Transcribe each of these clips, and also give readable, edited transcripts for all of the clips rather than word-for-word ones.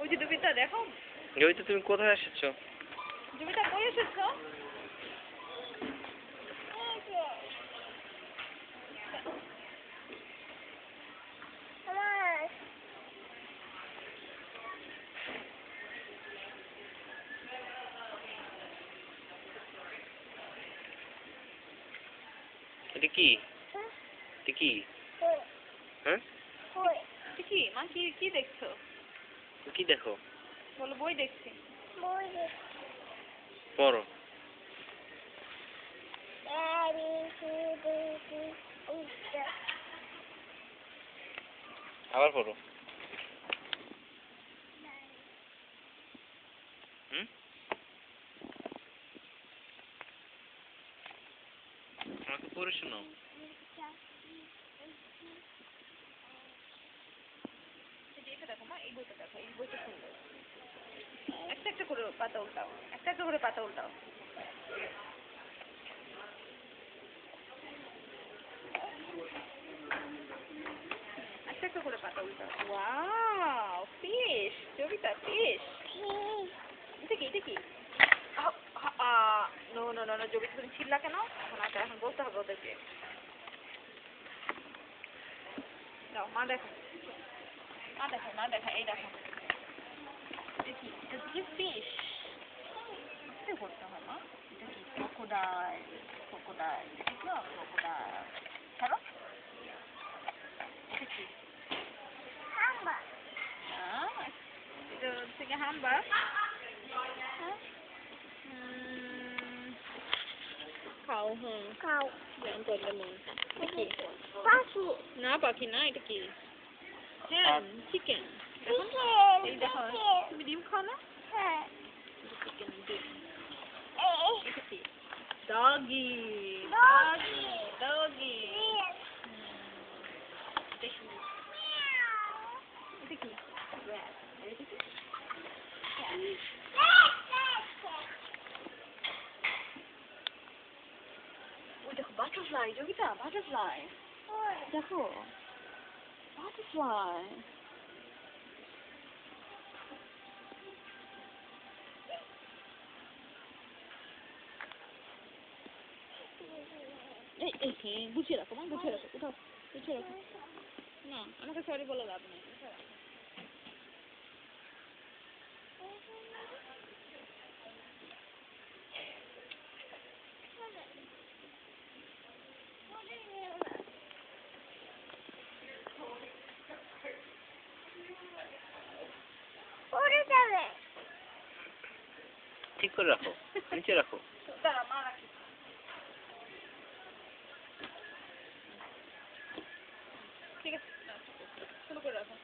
জুবিতা দেখো। জয়িতা তুমি কোথায় এসেছো? জুবিতা কই এসেছো? এটা কি? এটা কি? হ্যাঁ? কি মা কি কি দেখছো? কি দেখো? বলো বই দেখছি। পড়ো। আবার পড়ো। হুম? আমাকে পড়ে শোনাও। দেখো মা এই বইটা দেখো, এই বইটা সুন্দর। একটা একটা করে পাতা উল্টাও, একটা একটা করে পাতা উল্টাও। একটা একটা করে পাতা উল্টাও। Wow, fish, Jobita fish. এটা কি? এটা কি? No no no no, Jobita তুমি ছিল্লা কেন? এখন বলতে হবে ওদেরকে। দাও মা দেখো, মা দেখো, মা দেখো, এই দেখো। এটা কি? এটা কি ফিশ? বুঝতে করতে হয় মা। এটা কি? Crocodile, crocodile. দেখো ক্রোকোডাইল। ছাড়ো। এটা কি? এটা হচ্ছে কি হাম্বা? খাও, হ্যাঁ খাও। পাখি না, পাখি না, এটা কি? হ্যাঁ চিকেন। এই দেখো, তুমি ডিম খাও না? হ্যাঁ চিকেন ডিম। এটা কি? Doggy, doggy, doggy. এটা কি? এটা কি? rat। এটা কি? ওই দেখো বাটারফ্লাই, জগিতা বাটারফ্লাই। দেখো বাটারফ্লাই। এই গুছিয়ে রাখো মা, গুছিয়ে রাখো, উঠাও, গুছিয়ে রাখো। না আমাকে সরি বলে লাভ নেই। ঠিক করে রাখো, নিচে রাখো। দাঁড়া মা রাখি। ঠিক আছে শুরু করে রাখো।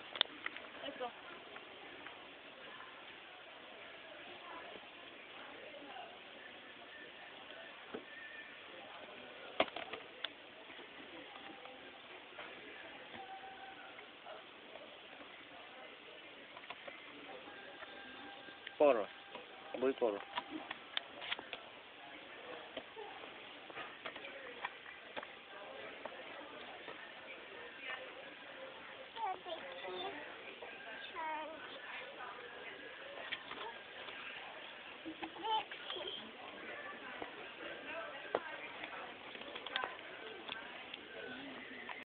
পড়ো, বই পড়ো।